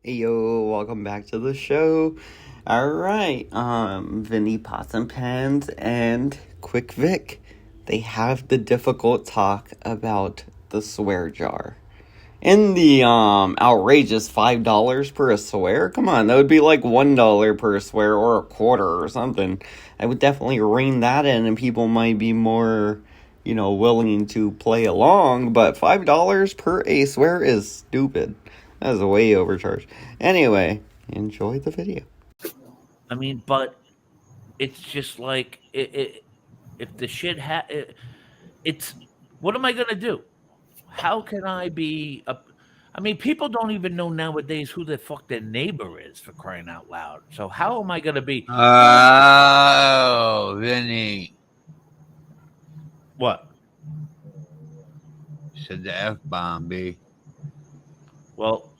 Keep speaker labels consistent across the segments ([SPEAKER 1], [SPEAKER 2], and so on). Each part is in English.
[SPEAKER 1] Hey yo, welcome back to the show. Alright, Vinny Pots and Pans and Quick Vic. They have the difficult talk about the swear jar. And the outrageous $5 per swear? Come on, that would be like $1 per swear or a quarter or something. I would definitely rein that in and people might be more, willing to play along, but $5 per a swear is stupid. That is way overcharged. Anyway, enjoy the video.
[SPEAKER 2] I mean, but it's just like if the shit it's what am I gonna do? How can I be a? I mean, people don't even know nowadays who the fuck their neighbor is for crying out loud. So how am I gonna be?
[SPEAKER 3] Oh, Vinny.
[SPEAKER 2] What?
[SPEAKER 3] You said the F-bomb, B.
[SPEAKER 2] Well,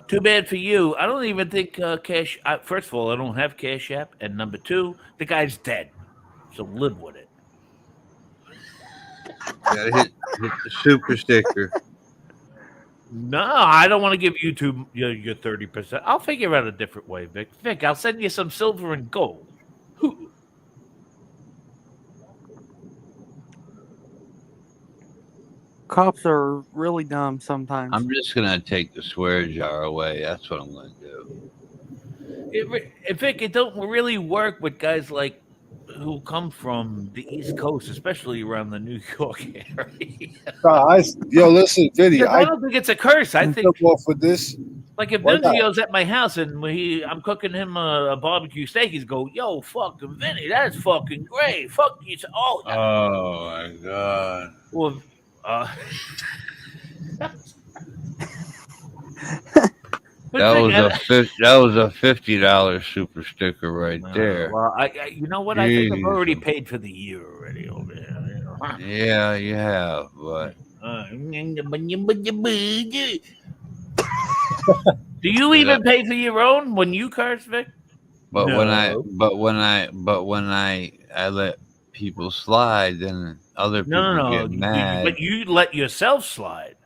[SPEAKER 2] too bad for you. I don't even think Cash. First of all, I don't have Cash App, and number two, the guy's dead. So live with it.
[SPEAKER 3] Gotta hit the super sticker.
[SPEAKER 2] No, I don't want to give you your 30%. I'll figure out a different way, Vic. Vic, I'll send you some silver and gold.
[SPEAKER 4] Cops are really dumb sometimes.
[SPEAKER 3] I'm just gonna take the swear jar away. That's what I'm gonna do.
[SPEAKER 2] Vic, it don't really work with guys like who come from the East Coast, especially around the New York area.
[SPEAKER 5] Listen, Vinny.
[SPEAKER 2] I don't think it's a curse. I think
[SPEAKER 5] off with this.
[SPEAKER 2] like if Nunzio's at my house and I'm cooking him a barbecue steak, he's go, "Yo, fucking Vinny, that's fucking great. Fuck you."
[SPEAKER 3] Oh my god.
[SPEAKER 2] Well,
[SPEAKER 3] that was a $50 super sticker right there.
[SPEAKER 2] Well, you know what? I think I've already paid for the year already over here.
[SPEAKER 3] Yeah, you have, but
[SPEAKER 2] do you even pay for your own when you curse, Vic?
[SPEAKER 3] But no. when I let people slide, then other people get mad.
[SPEAKER 2] But you let yourself slide.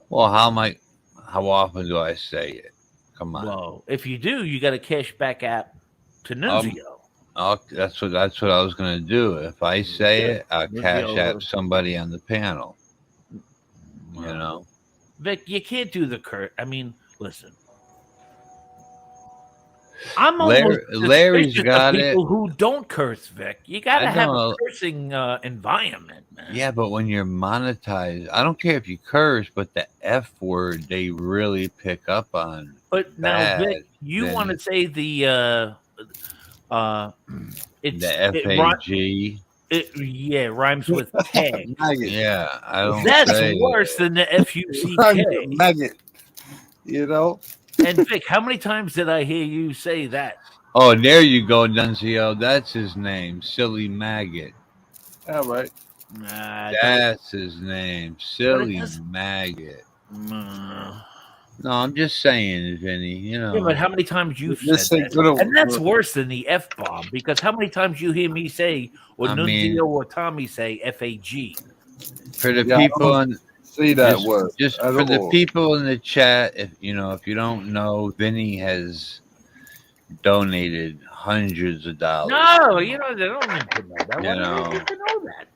[SPEAKER 3] Well, how often do I say it? Come on.
[SPEAKER 2] Well, if you do, you got a cash back app to Nunzio.
[SPEAKER 3] That's what I was going to do. If I say it, I'll cash app somebody on the panel. You know,
[SPEAKER 2] Vic, you can't do the curse. I mean, listen. I'm almost
[SPEAKER 3] Larry's got
[SPEAKER 2] people
[SPEAKER 3] it.
[SPEAKER 2] Who don't curse, Vic? You got to have a cursing environment, man.
[SPEAKER 3] Yeah, but when you're monetized, I don't care if you curse, but the F word they really pick up on.
[SPEAKER 2] But now, Vic, you want to say the
[SPEAKER 3] FAG.
[SPEAKER 2] It rhymes with peg.
[SPEAKER 3] Yeah, I don't.
[SPEAKER 2] That's worse than the FUCK.
[SPEAKER 5] Maggot. You know.
[SPEAKER 2] And Vic, how many times did I hear you say that?
[SPEAKER 3] Oh, there you go, Nunzio. That's his name, Silly Maggot.
[SPEAKER 5] All right.
[SPEAKER 3] That's his name, Silly Maggot. No, I'm just saying, Vinny. You know.
[SPEAKER 2] Yeah, but how many times you've said that? And that's worse than the F-bomb, because how many times you hear me say, or Nunzio or Tommy say, FAG?
[SPEAKER 3] For the people on...
[SPEAKER 5] See that word.
[SPEAKER 3] Just for the people in the chat, if you don't know, Vinny has donated hundreds of dollars.
[SPEAKER 2] No, they don't need to know that. Why do they need to know that?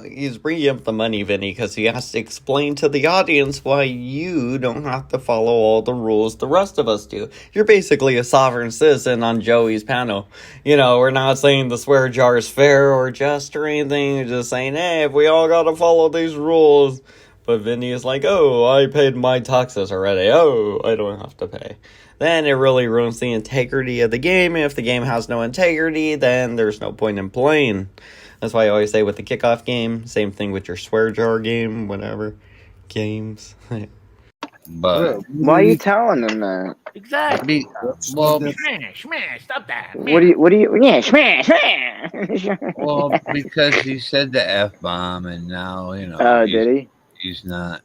[SPEAKER 1] He's bringing up the money, Vinny, because he has to explain to the audience why you don't have to follow all the rules the rest of us do. You're basically a sovereign citizen on Joey's panel. We're not saying the swear jar is fair or just or anything. We're just saying, hey, if we all gotta follow these rules. But Vinny is like, oh, I paid my taxes already. Oh, I don't have to pay. Then it really ruins the integrity of the game. If the game has no integrity, then there's no point in playing. That's why I always say with the kickoff game, same thing with your swear jar game, whatever games.
[SPEAKER 3] But
[SPEAKER 6] why are you telling them that?
[SPEAKER 2] Exactly.
[SPEAKER 3] Well,
[SPEAKER 2] smash, stop that.
[SPEAKER 6] What do you? Yeah, smash.
[SPEAKER 3] Well, because he said the F-bomb, and now
[SPEAKER 6] did he?
[SPEAKER 3] He's not.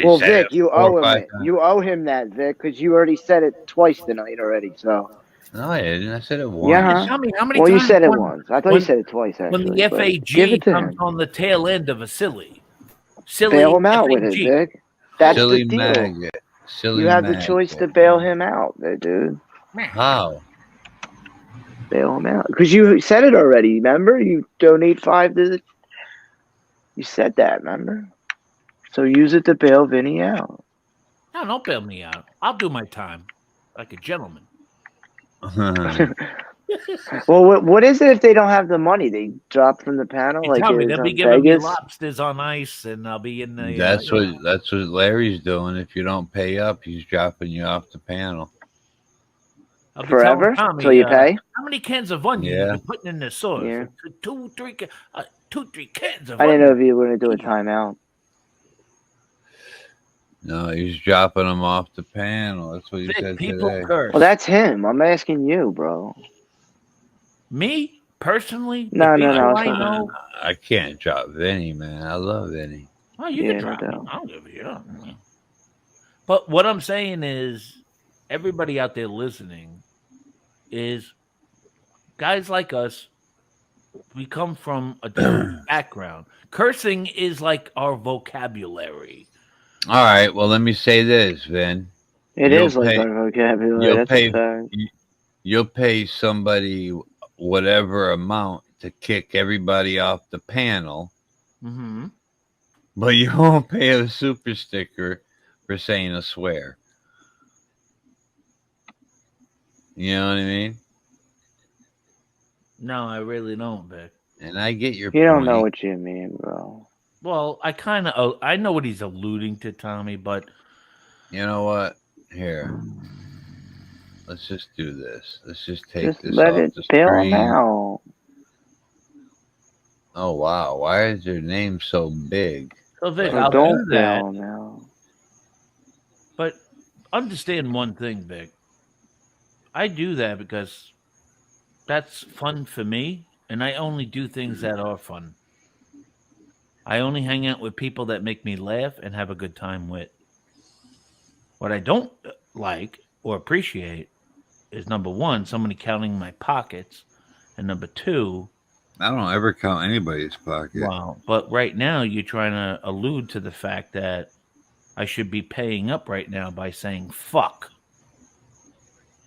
[SPEAKER 6] Well, Vic, you owe him. You owe him that, Vic, because you already said it twice tonight already. So.
[SPEAKER 3] No, I didn't. I said it once.
[SPEAKER 6] Yeah.
[SPEAKER 2] Tell me how many
[SPEAKER 6] times.
[SPEAKER 2] Well,
[SPEAKER 6] you said it once. I thought you said it twice. Actually,
[SPEAKER 2] when the FAG comes on the tail end of a silly,
[SPEAKER 6] bail him out with it, Vic. That's
[SPEAKER 3] Silly
[SPEAKER 6] the deal.
[SPEAKER 3] Maggot. Silly
[SPEAKER 6] You have the
[SPEAKER 3] Mag.
[SPEAKER 6] choice to bail him out, dude.
[SPEAKER 3] How?
[SPEAKER 6] Bail him out because you said it already. Remember, you donate 5 to the. You said that, remember? So use it to bail Vinny out.
[SPEAKER 2] No, don't bail me out. I'll do my time like a gentleman.
[SPEAKER 6] Well, what is it if they don't have the money? They drop from the panel
[SPEAKER 2] You
[SPEAKER 6] like
[SPEAKER 2] tell
[SPEAKER 6] it
[SPEAKER 2] me
[SPEAKER 6] is
[SPEAKER 2] they'll be
[SPEAKER 6] on
[SPEAKER 2] giving me
[SPEAKER 6] Vegas.
[SPEAKER 2] lobsters on ice, and I'll be in the.
[SPEAKER 3] That's what Larry's doing. If you don't pay up, he's dropping you off the panel.
[SPEAKER 2] I'll be
[SPEAKER 6] Forever
[SPEAKER 2] telling Tommy,
[SPEAKER 6] till you pay.
[SPEAKER 2] how many cans of onions
[SPEAKER 3] Yeah.
[SPEAKER 2] you putting in the sauce?
[SPEAKER 6] Yeah.
[SPEAKER 2] 2, 3 cans of
[SPEAKER 6] I didn't know
[SPEAKER 2] onions.
[SPEAKER 6] if you were going to do a timeout.
[SPEAKER 3] No, he's dropping them off the panel. That's what he
[SPEAKER 2] Vic,
[SPEAKER 3] said
[SPEAKER 2] people
[SPEAKER 3] today.
[SPEAKER 2] curse.
[SPEAKER 6] Well, that's him. I'm asking you, bro.
[SPEAKER 2] Me personally.
[SPEAKER 6] No,
[SPEAKER 2] the
[SPEAKER 6] no,
[SPEAKER 2] people
[SPEAKER 6] no.
[SPEAKER 2] I know.
[SPEAKER 3] I can't drop Vinny, man. I love Vinny.
[SPEAKER 2] Oh, you
[SPEAKER 6] Yeah,
[SPEAKER 2] can
[SPEAKER 6] no
[SPEAKER 2] drop me.
[SPEAKER 6] doubt.
[SPEAKER 2] I don't give a shit. But what I'm saying is, everybody out there listening is guys like us. We come from a different background. Cursing is like our vocabulary.
[SPEAKER 3] All right. Well, let me say this, Vin.
[SPEAKER 6] It
[SPEAKER 3] You'll
[SPEAKER 6] is like
[SPEAKER 3] pay-
[SPEAKER 6] our vocabulary.
[SPEAKER 3] You'll
[SPEAKER 6] That's
[SPEAKER 3] pay.
[SPEAKER 6] a fact.
[SPEAKER 3] You'll pay somebody whatever amount to kick everybody off the panel,
[SPEAKER 2] Mm-hmm.
[SPEAKER 3] but you won't pay a super sticker for saying a swear. You know what I mean?
[SPEAKER 2] No, I really don't, Vic.
[SPEAKER 3] And I get your
[SPEAKER 6] You
[SPEAKER 3] point.
[SPEAKER 6] don't know what you mean, bro.
[SPEAKER 2] Well, I know what he's alluding to, Tommy, but
[SPEAKER 3] You know what? Here. Let's just do this. Let's just take
[SPEAKER 6] Just
[SPEAKER 3] this
[SPEAKER 6] let
[SPEAKER 3] off
[SPEAKER 6] it
[SPEAKER 3] the
[SPEAKER 6] bail him
[SPEAKER 3] screen.
[SPEAKER 6] out.
[SPEAKER 3] Oh, wow. Why is your name so big?
[SPEAKER 2] so Vic,
[SPEAKER 6] So
[SPEAKER 2] I'll
[SPEAKER 6] don't
[SPEAKER 2] do that.
[SPEAKER 6] bail him out.
[SPEAKER 2] But understand one thing, Vic. I do that because that's fun for me, and I only do things that are fun. I only hang out with people that make me laugh and have a good time with. What I don't like or appreciate is number one, somebody counting my pockets, and number two,
[SPEAKER 3] I don't ever count anybody's pocket.
[SPEAKER 2] wow. But right now, you're trying to allude to the fact that I should be paying up right now by saying fuck.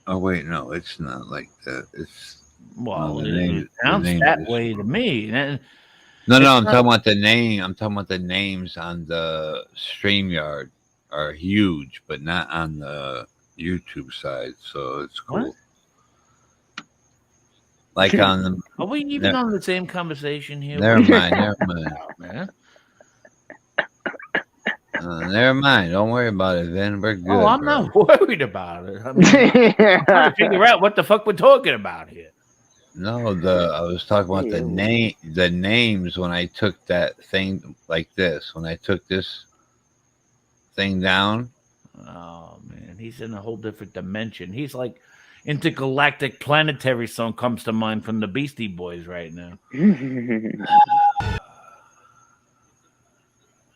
[SPEAKER 3] Oh, wait. No, it's not like that. It's.
[SPEAKER 2] Well,
[SPEAKER 3] the
[SPEAKER 2] it
[SPEAKER 3] name-
[SPEAKER 2] sounds
[SPEAKER 3] the name
[SPEAKER 2] that
[SPEAKER 3] is-
[SPEAKER 2] way to me. And
[SPEAKER 3] No,
[SPEAKER 2] It's
[SPEAKER 3] I'm
[SPEAKER 2] not-
[SPEAKER 3] talking about the name. I'm talking about the names on the StreamYard are huge, but not on the YouTube side. So it's cool.
[SPEAKER 2] What?
[SPEAKER 3] Like on the.
[SPEAKER 2] Are we even
[SPEAKER 3] Ne-
[SPEAKER 2] on the same conversation here?
[SPEAKER 3] Never mind. Never mind.
[SPEAKER 2] Man.
[SPEAKER 3] Never mind. Don't worry about it, Vin. We're good.
[SPEAKER 2] Oh, I'm
[SPEAKER 3] bro.
[SPEAKER 2] not worried about it. I mean, I'm trying to figure out what the fuck we're talking about here.
[SPEAKER 3] No, I was talking about the names when I took that thing like this. When I took this thing down.
[SPEAKER 2] Oh man, he's in a whole different dimension. He's like intergalactic planetary song comes to mind from the Beastie Boys right now.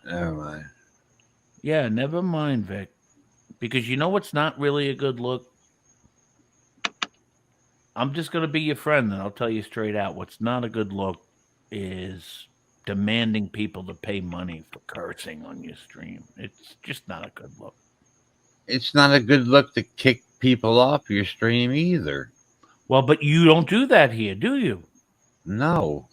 [SPEAKER 3] Never mind.
[SPEAKER 2] Yeah, never mind, Vic. Because you know what's not really a good look? I'm just going to be your friend, and I'll tell you straight out. What's not a good look is demanding people to pay money for cursing on your stream. It's just not a good look.
[SPEAKER 3] It's not a good look to kick people off your stream either.
[SPEAKER 2] Well, but you don't do that here, do you?
[SPEAKER 3] No.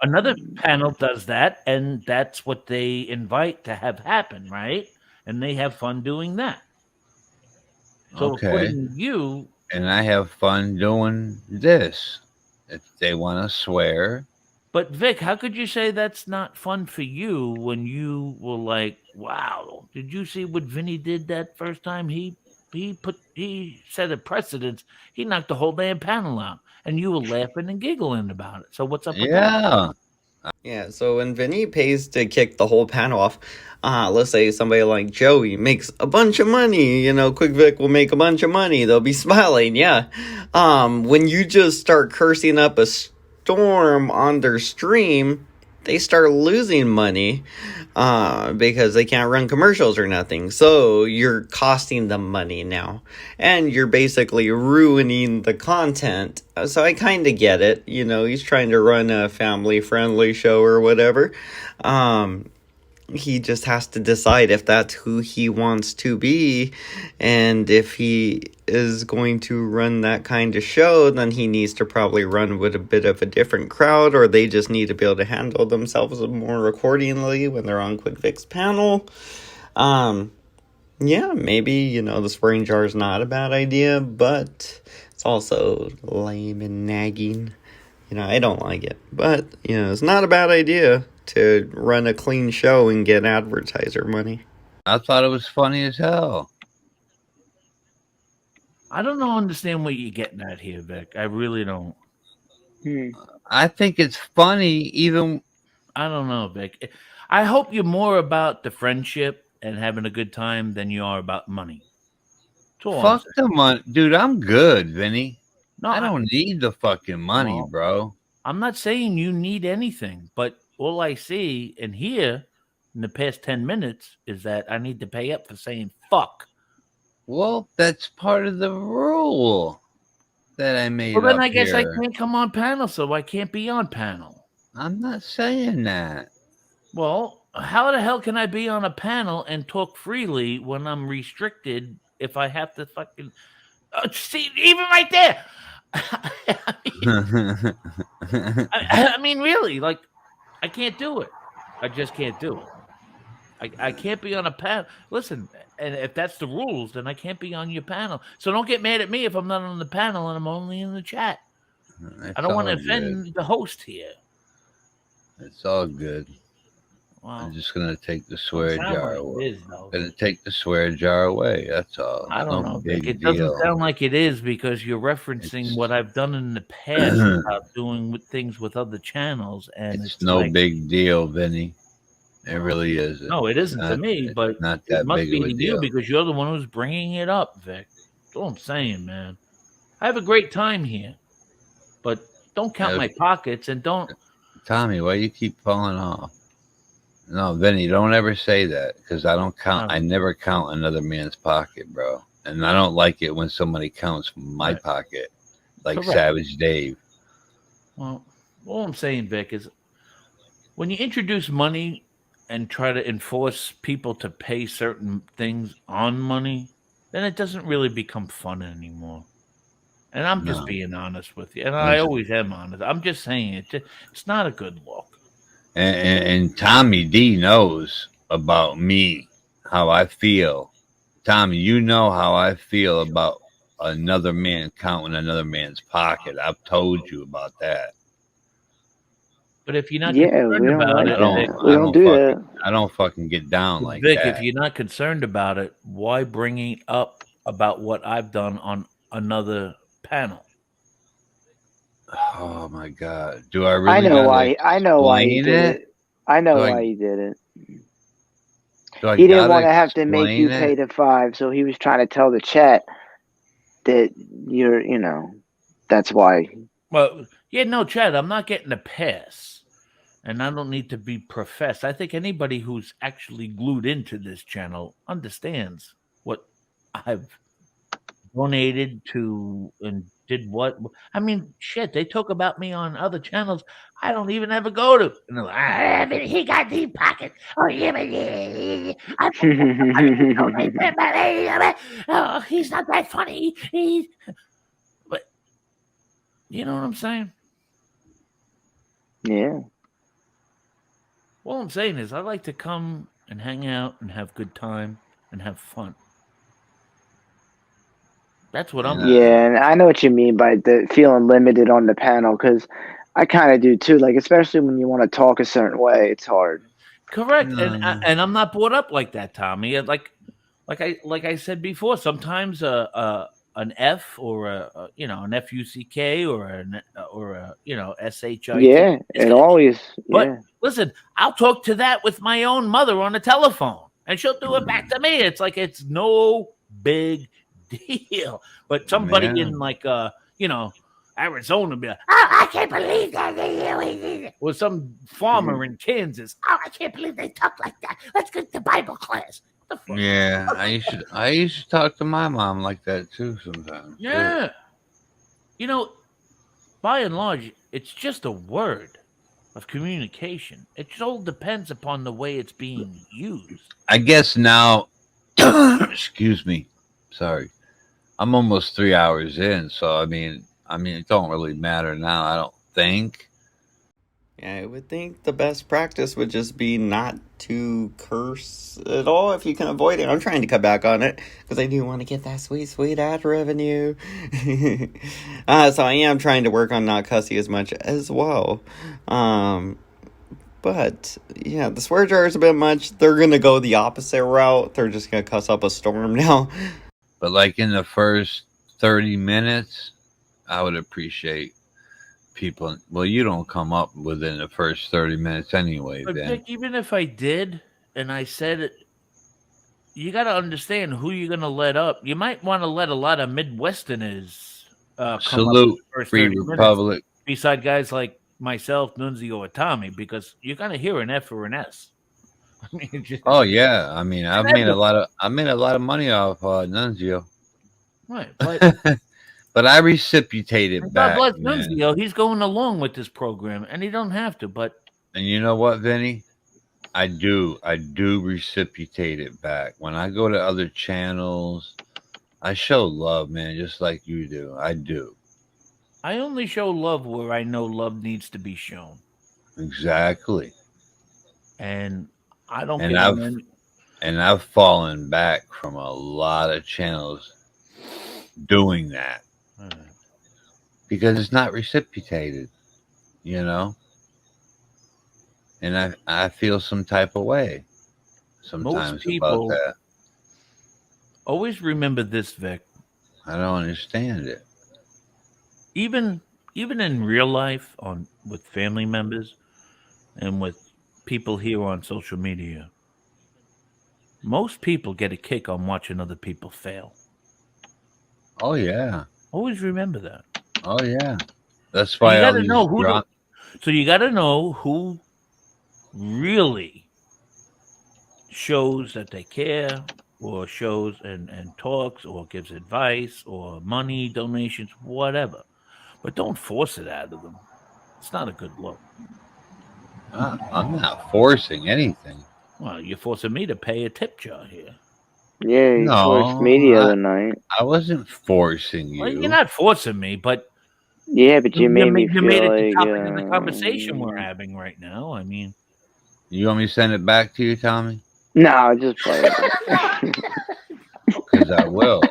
[SPEAKER 2] Another panel does that, and that's what they invite to have happen, right? And they have fun doing that. So
[SPEAKER 3] Okay.
[SPEAKER 2] according to you,
[SPEAKER 3] And I have fun doing this. If they want to swear.
[SPEAKER 2] but Vic, how could you say that's not fun for you when you were like, wow, did you see what Vinny did that first time? He set a precedence. He knocked the whole damn panel out. And you were laughing and giggling about it. So what's up with that?
[SPEAKER 3] Yeah.
[SPEAKER 1] Yeah, so when Vinny pays to kick the whole panel off, let's say somebody like Joey makes a bunch of money, Quick Vic will make a bunch of money, they'll be smiling, yeah. When you just start cursing up a storm on their stream, they start losing money, because they can't run commercials or nothing. So you're costing them money now, and you're basically ruining the content. So I kind of get it. He's trying to run a family-friendly show or whatever. he just has to decide if that's who he wants to be, and if he is going to run that kind of show, then he needs to probably run with a bit of a different crowd, or they just need to be able to handle themselves more accordingly when they're on Quick Fix panel. Yeah, maybe, the swearing jar is not a bad idea, but it's also lame and nagging. I don't like it. But, it's not a bad idea to run a clean show and get advertiser money.
[SPEAKER 3] I thought it was funny as hell.
[SPEAKER 2] I don't understand what you're getting at here, Vic. I really don't.
[SPEAKER 3] I think it's funny, even.
[SPEAKER 2] I don't know, Vic. I hope you're more about the friendship and having a good time than you are about money.
[SPEAKER 3] Fuck the money. Dude, I'm good, Vinny.
[SPEAKER 2] No,
[SPEAKER 3] I don't need the fucking money, bro.
[SPEAKER 2] I'm not saying you need anything, but all I see and hear in the past 10 minutes is that I need to pay up for saying fuck.
[SPEAKER 3] Well, that's part of the rule that I made.
[SPEAKER 2] Well, then I guess
[SPEAKER 3] here.
[SPEAKER 2] I can't come on panel, so I can't be on panel.
[SPEAKER 3] I'm not saying that.
[SPEAKER 2] Well, how the hell can I be on a panel and talk freely when I'm restricted if I have to fucking... see, even right there. I mean, really, like, I can't do it. I just can't do it. I can't be on a panel. Listen, and if that's the rules, then I can't be on your panel. So don't get mad at me if I'm not on the panel and I'm only in the chat. I don't want to offend the host here.
[SPEAKER 3] It's all good.
[SPEAKER 2] Wow.
[SPEAKER 3] I'm just gonna take the swear jar away.
[SPEAKER 2] It is, though.
[SPEAKER 3] Gonna take the swear jar away. That's all.
[SPEAKER 2] I don't know. It
[SPEAKER 3] deal.
[SPEAKER 2] doesn't sound like it is because you're referencing what I've done in the past about doing things with other channels, and
[SPEAKER 3] it's no big deal, Vinny. It really isn't.
[SPEAKER 2] No, it isn't to me, but
[SPEAKER 3] not that
[SPEAKER 2] it must
[SPEAKER 3] big
[SPEAKER 2] be
[SPEAKER 3] of a
[SPEAKER 2] to
[SPEAKER 3] deal.
[SPEAKER 2] you because you're the one who's bringing it up, Vic. That's all I'm saying, man. I have a great time here, but don't count my pockets and don't.
[SPEAKER 3] Tommy, why you keep falling off? No, Vinny, don't ever say that because I don't count. I never count another man's pocket, bro. And I don't like it when somebody counts my pocket, like
[SPEAKER 2] Correct.
[SPEAKER 3] Savage Dave.
[SPEAKER 2] Well, all I'm saying, Vic, is when you introduce money and try to enforce people to pay certain things on money, then it doesn't really become fun anymore. And I'm just being honest with you. And I always am honest. I'm just saying it's not a good look.
[SPEAKER 3] And Tommy D knows about me, how I feel. Tommy, you know how I feel about another man counting another man's pocket. I've told you about that.
[SPEAKER 2] But if you're not concerned about it,
[SPEAKER 3] I don't fucking get down like
[SPEAKER 2] Vic,
[SPEAKER 3] that.
[SPEAKER 2] if you're not concerned about it, why bring it up about what I've done on another panel?
[SPEAKER 3] Oh my God! Do I really?
[SPEAKER 6] I know why. I know why he did it. I know
[SPEAKER 3] Do
[SPEAKER 6] why he did it.
[SPEAKER 3] I
[SPEAKER 6] He didn't want to have to make
[SPEAKER 3] explain
[SPEAKER 6] you
[SPEAKER 3] it?
[SPEAKER 6] pay the $5, so he was trying to tell the chat that you're, that's why.
[SPEAKER 2] Well, yeah, no, Chad, I'm not getting a pass, and I don't need to be professed. I think anybody who's actually glued into this channel understands what I've donated to and did what. I mean, shit, they talk about me on other channels I don't even ever go to. And they're like, he got deep pockets. Oh, yeah, oh, he's not that funny. But you know what I'm saying?
[SPEAKER 6] Yeah.
[SPEAKER 2] All I'm saying is I like to come and hang out and have good time and have fun. That's what I'm
[SPEAKER 6] Yeah, and I know what you mean by the feeling limited on the panel, because I kind of do too. Like, especially when you want to talk a certain way, it's hard.
[SPEAKER 2] Correct, and I'm not brought up like that, Tommy. Like I said before, sometimes an F or an FUCK or a SHIT.
[SPEAKER 6] Yeah, it always.
[SPEAKER 2] But listen, I'll talk to that with my own mother on the telephone, and she'll do it back to me. It's like it's no big deal. But somebody in like Arizona be like, oh, I can't believe that. Or some farmer in Kansas. Oh, I can't believe they talk like that. Let's get to Bible class.
[SPEAKER 3] Yeah, I used to talk to my mom like that too sometimes.
[SPEAKER 2] Yeah. By and large, it's just a word. of communication. It all depends upon the way it's being used.
[SPEAKER 3] I guess now, excuse me, sorry, I'm almost 3 hours in, so I mean, it don't really matter now. I don't think.
[SPEAKER 1] Yeah, I would think the best practice would just be not to curse at all if you can avoid it. I'm trying to cut back on it because I do want to get that sweet, sweet ad revenue. So I am trying to work on not cussing as much as well. But yeah, the swear jar is a bit much. They're gonna go the opposite route. They're just gonna cuss up a storm now.
[SPEAKER 3] But like in the first 30 minutes, I would appreciate people. Well, you don't come up within the first 30 minutes anyway,
[SPEAKER 2] But
[SPEAKER 3] Ben.
[SPEAKER 2] Vic, even if I did and I said it, you got to understand who you're going to let up. You might want to let a lot of Midwesterners come up in
[SPEAKER 3] Salute,
[SPEAKER 2] the first
[SPEAKER 3] Free
[SPEAKER 2] 30 minutes,
[SPEAKER 3] Republic.
[SPEAKER 2] beside guys like myself, Nunzio, or Tommy, because you're going to hear an F or an S. I mean, it just,
[SPEAKER 3] Oh yeah, I mean, I made a lot of money off Nunzio,
[SPEAKER 2] right. But
[SPEAKER 3] but I reciprocate it
[SPEAKER 2] God
[SPEAKER 3] back,
[SPEAKER 2] bless
[SPEAKER 3] man.
[SPEAKER 2] Nunzio. He's going along with this program, and he don't have to. But
[SPEAKER 3] And you know what, Vinny? I do reciprocate it back. When I go to other channels, I show love, man, just like you do. I do.
[SPEAKER 2] I only show love where I know love needs to be shown,
[SPEAKER 3] Exactly.
[SPEAKER 2] and I don't
[SPEAKER 3] And
[SPEAKER 2] get
[SPEAKER 3] I've
[SPEAKER 2] on any.
[SPEAKER 3] and I've fallen back from a lot of channels doing that because it's not reciprocated, you know? And I feel some type of way sometimes
[SPEAKER 2] people-
[SPEAKER 3] about that.
[SPEAKER 2] Always remember this, Vic.
[SPEAKER 3] I don't understand it.
[SPEAKER 2] Even in real life, with family members and with people here on social media, most people get a kick on watching other people fail.
[SPEAKER 3] Oh yeah.
[SPEAKER 2] Always remember that.
[SPEAKER 3] Oh yeah. That's
[SPEAKER 2] So
[SPEAKER 3] why
[SPEAKER 2] you
[SPEAKER 3] all
[SPEAKER 2] got to
[SPEAKER 3] these
[SPEAKER 2] know who.
[SPEAKER 3] drop-
[SPEAKER 2] So you got to know who really shows that they care, or shows and talks, or gives advice, or money donations, whatever. But don't force it out of them. It's not a good look.
[SPEAKER 3] I'm not forcing anything.
[SPEAKER 2] Well, you're forcing me to pay a tip jar here.
[SPEAKER 6] Yeah, you
[SPEAKER 3] No,
[SPEAKER 6] forced me the other night.
[SPEAKER 3] I wasn't forcing you.
[SPEAKER 2] Well, you're not forcing me, but
[SPEAKER 6] Yeah, but you made me
[SPEAKER 2] you
[SPEAKER 6] feel
[SPEAKER 2] made it
[SPEAKER 6] like
[SPEAKER 2] the topic of the conversation we're having right now. I mean,
[SPEAKER 3] You want me to send it back to you, Tommy?
[SPEAKER 6] no, just play it.
[SPEAKER 3] Because I will.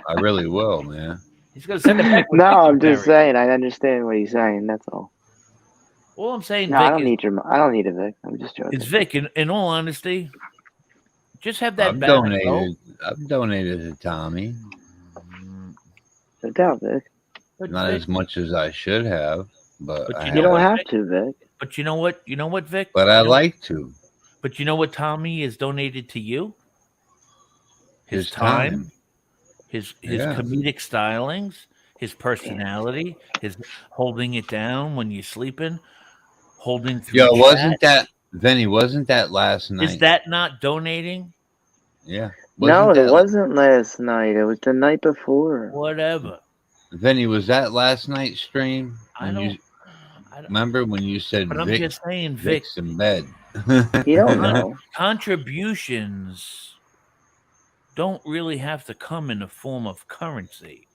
[SPEAKER 3] I really will, man.
[SPEAKER 2] he's gonna send it back. with
[SPEAKER 6] No, I'm
[SPEAKER 2] Vicky
[SPEAKER 6] just
[SPEAKER 2] Berry.
[SPEAKER 6] saying. I understand what he's saying. That's all.
[SPEAKER 2] All I'm saying,
[SPEAKER 6] No, I
[SPEAKER 2] Vic,
[SPEAKER 6] don't need your. I don't need it, Vic. I'm just joking.
[SPEAKER 2] is Vic. In all honesty, just have that
[SPEAKER 3] I've
[SPEAKER 2] banner
[SPEAKER 3] donated. I've donated to Tommy.
[SPEAKER 6] No doubt, Vic.
[SPEAKER 2] But
[SPEAKER 3] Not
[SPEAKER 2] Vic,
[SPEAKER 3] as much as I should have, but
[SPEAKER 2] But
[SPEAKER 3] I
[SPEAKER 2] you
[SPEAKER 6] You don't
[SPEAKER 3] have.
[SPEAKER 6] have to, Vic.
[SPEAKER 2] but you know what? You know what, Vic?
[SPEAKER 3] But I
[SPEAKER 2] You know-
[SPEAKER 3] like to.
[SPEAKER 2] But you know what Tommy has donated to you? His
[SPEAKER 3] His
[SPEAKER 2] time,
[SPEAKER 3] time.
[SPEAKER 2] his
[SPEAKER 3] Yeah.
[SPEAKER 2] comedic stylings, his personality, his holding it down when you're sleeping, holding through
[SPEAKER 3] Yo,
[SPEAKER 2] chat.
[SPEAKER 3] wasn't that Vinny? Wasn't that last night?
[SPEAKER 2] Is that not donating?
[SPEAKER 3] Yeah.
[SPEAKER 6] No,
[SPEAKER 3] Wasn't
[SPEAKER 6] it
[SPEAKER 3] that
[SPEAKER 6] wasn't last night. It was the night before.
[SPEAKER 2] Whatever.
[SPEAKER 3] Vinny? Was that last night's stream?
[SPEAKER 2] I
[SPEAKER 3] When
[SPEAKER 2] don't.
[SPEAKER 3] you
[SPEAKER 2] I don't
[SPEAKER 3] remember when you said
[SPEAKER 2] but I'm
[SPEAKER 3] Vic,
[SPEAKER 2] just saying, Vic,
[SPEAKER 3] Vic's in bed?
[SPEAKER 6] You don't know.
[SPEAKER 2] contributions don't really have to come in the form of currency.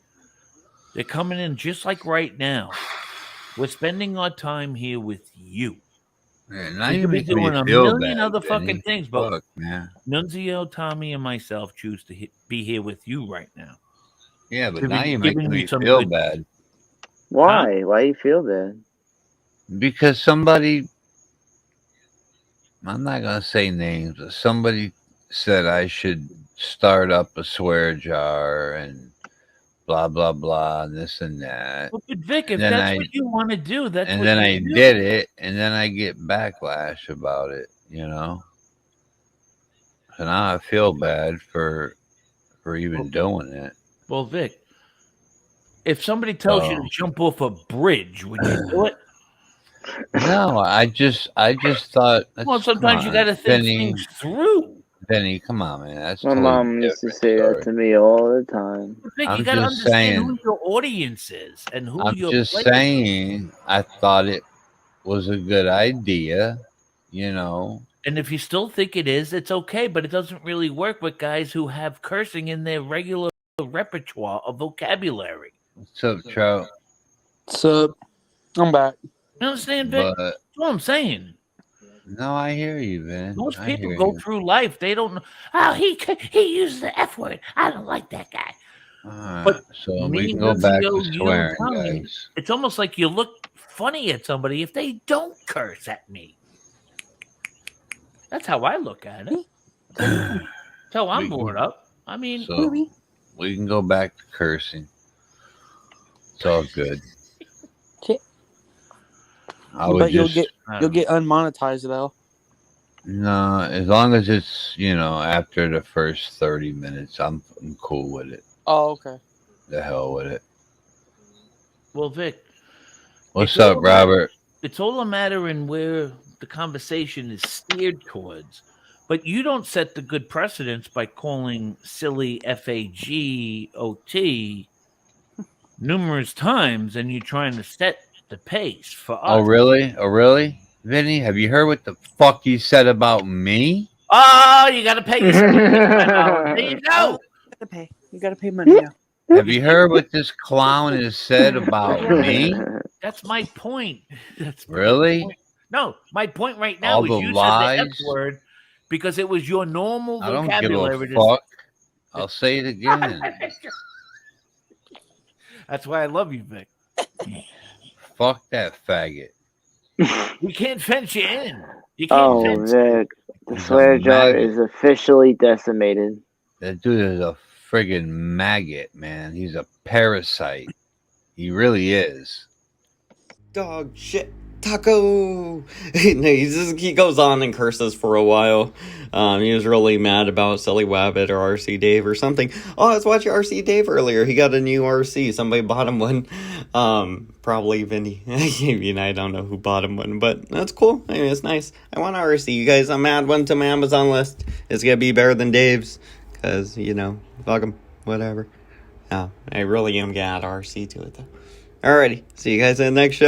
[SPEAKER 2] They're coming in just like right now. We're spending our time here with you.
[SPEAKER 3] Man, now
[SPEAKER 2] We
[SPEAKER 3] you
[SPEAKER 2] could be
[SPEAKER 3] make me
[SPEAKER 2] doing a
[SPEAKER 3] feel
[SPEAKER 2] million
[SPEAKER 3] bad,
[SPEAKER 2] other
[SPEAKER 3] Vinny.
[SPEAKER 2] fucking things, but
[SPEAKER 3] Fuck, man.
[SPEAKER 2] Nunzio, Tommy, and myself choose to be here with you right now.
[SPEAKER 3] Yeah, but
[SPEAKER 2] Giving-
[SPEAKER 3] now you're
[SPEAKER 2] giving
[SPEAKER 3] making
[SPEAKER 2] you
[SPEAKER 3] me
[SPEAKER 2] some
[SPEAKER 3] feel
[SPEAKER 2] good-
[SPEAKER 3] bad
[SPEAKER 6] Why? Why you feel bad?
[SPEAKER 3] because somebody. I'm not gonna say names, but somebody said I should start up a swear jar and blah blah blah and this and that.
[SPEAKER 2] Well, but Vic, if
[SPEAKER 3] Then
[SPEAKER 2] that's what you want to do, that's
[SPEAKER 3] And
[SPEAKER 2] what
[SPEAKER 3] then
[SPEAKER 2] you
[SPEAKER 3] I
[SPEAKER 2] do.
[SPEAKER 3] did it, and then I get backlash about it, you know. So now I feel bad for even doing it.
[SPEAKER 2] Well, Vic, if somebody tells you to
[SPEAKER 3] Oh.
[SPEAKER 2] jump off a bridge, would you do it?
[SPEAKER 3] No, I just thought.
[SPEAKER 2] Well, sometimes you got to think things through.
[SPEAKER 3] Vinny, come on, man. That's
[SPEAKER 6] My
[SPEAKER 3] totally
[SPEAKER 6] mom used to
[SPEAKER 3] different
[SPEAKER 6] say that
[SPEAKER 3] story.
[SPEAKER 6] to me all the time.
[SPEAKER 2] Vic,
[SPEAKER 3] I'm
[SPEAKER 2] you got to
[SPEAKER 3] just
[SPEAKER 2] understand
[SPEAKER 3] saying.
[SPEAKER 2] who your audience is and who
[SPEAKER 3] I'm
[SPEAKER 2] your
[SPEAKER 3] just
[SPEAKER 2] players are.
[SPEAKER 3] saying. I thought it was a good idea, you know.
[SPEAKER 2] And if you still think it is, it's okay, but it doesn't really work with guys who have cursing in their regular repertoire of vocabulary.
[SPEAKER 3] What's up, Trout?
[SPEAKER 4] So, I'm back.
[SPEAKER 2] You understand, Vic?
[SPEAKER 3] But
[SPEAKER 2] That's what I'm saying.
[SPEAKER 3] no, I hear you, man.
[SPEAKER 2] Most
[SPEAKER 3] I
[SPEAKER 2] people
[SPEAKER 3] hear
[SPEAKER 2] go
[SPEAKER 3] you.
[SPEAKER 2] through life, they don't know. Oh, he used the F word. I don't like that guy.
[SPEAKER 3] All right,
[SPEAKER 2] But
[SPEAKER 3] so
[SPEAKER 2] me,
[SPEAKER 3] we can go
[SPEAKER 2] Lindsay,
[SPEAKER 3] back
[SPEAKER 2] you
[SPEAKER 3] to
[SPEAKER 2] and
[SPEAKER 3] swearing,
[SPEAKER 2] Tommy,
[SPEAKER 3] guys.
[SPEAKER 2] it's almost like you look funny at somebody if they don't curse at me. That's how I look at it. That's how I'm brought up. I mean,
[SPEAKER 3] So we can go back to cursing. It's all good.
[SPEAKER 4] Okay.
[SPEAKER 3] I would
[SPEAKER 4] But
[SPEAKER 3] just
[SPEAKER 4] you'll get unmonetized though.
[SPEAKER 3] no, as long as it's after the first 30 minutes, I'm cool with it.
[SPEAKER 4] Oh, okay.
[SPEAKER 3] The hell with it.
[SPEAKER 2] well, Vic,
[SPEAKER 3] What's
[SPEAKER 2] it's all
[SPEAKER 3] up, Robert?
[SPEAKER 2] it's all a matter in where the conversation is steered towards. But you don't set the good precedence by calling silly FAGOT numerous times, and you're trying to set the pace for us.
[SPEAKER 3] Oh really? Oh really? Vinny, have you heard what the fuck you said about me?
[SPEAKER 2] Oh, you got to pay yourself. There you go.
[SPEAKER 4] You gotta pay money now.
[SPEAKER 3] Have you heard what this clown has said about me?
[SPEAKER 2] That's my point. That's my
[SPEAKER 3] Really?
[SPEAKER 2] point. No, my point right now
[SPEAKER 3] All
[SPEAKER 2] is
[SPEAKER 3] the
[SPEAKER 2] you
[SPEAKER 3] lies?
[SPEAKER 2] said the F word because it was your normal
[SPEAKER 3] I don't give
[SPEAKER 2] vocabulary.
[SPEAKER 3] a fuck. I'll say it again.
[SPEAKER 2] That's why I love you, Vic.
[SPEAKER 3] Fuck that faggot.
[SPEAKER 2] We can't fence you in. You can't
[SPEAKER 6] Oh,
[SPEAKER 2] fence.
[SPEAKER 6] Vic. The
[SPEAKER 3] He's a
[SPEAKER 6] swear jar
[SPEAKER 3] maggot.
[SPEAKER 6] is officially decimated.
[SPEAKER 3] That dude is a friggin' maggot, man. He's a parasite. He really is.
[SPEAKER 1] Dog shit taco. He goes on and curses for a while. He was really mad about Silly Wabbit or RC Dave or something. Oh, I was watching RC Dave earlier. He got a new RC. Somebody bought him one. Probably Vinny. I don't know who bought him one, but that's cool. I mean, it's nice. I want an RC. You guys, I'm add one to my Amazon list. It's gonna be better than Dave's, cause fuck him, whatever. No, I really am gonna add RC to it though. Alrighty, see you guys in the next show.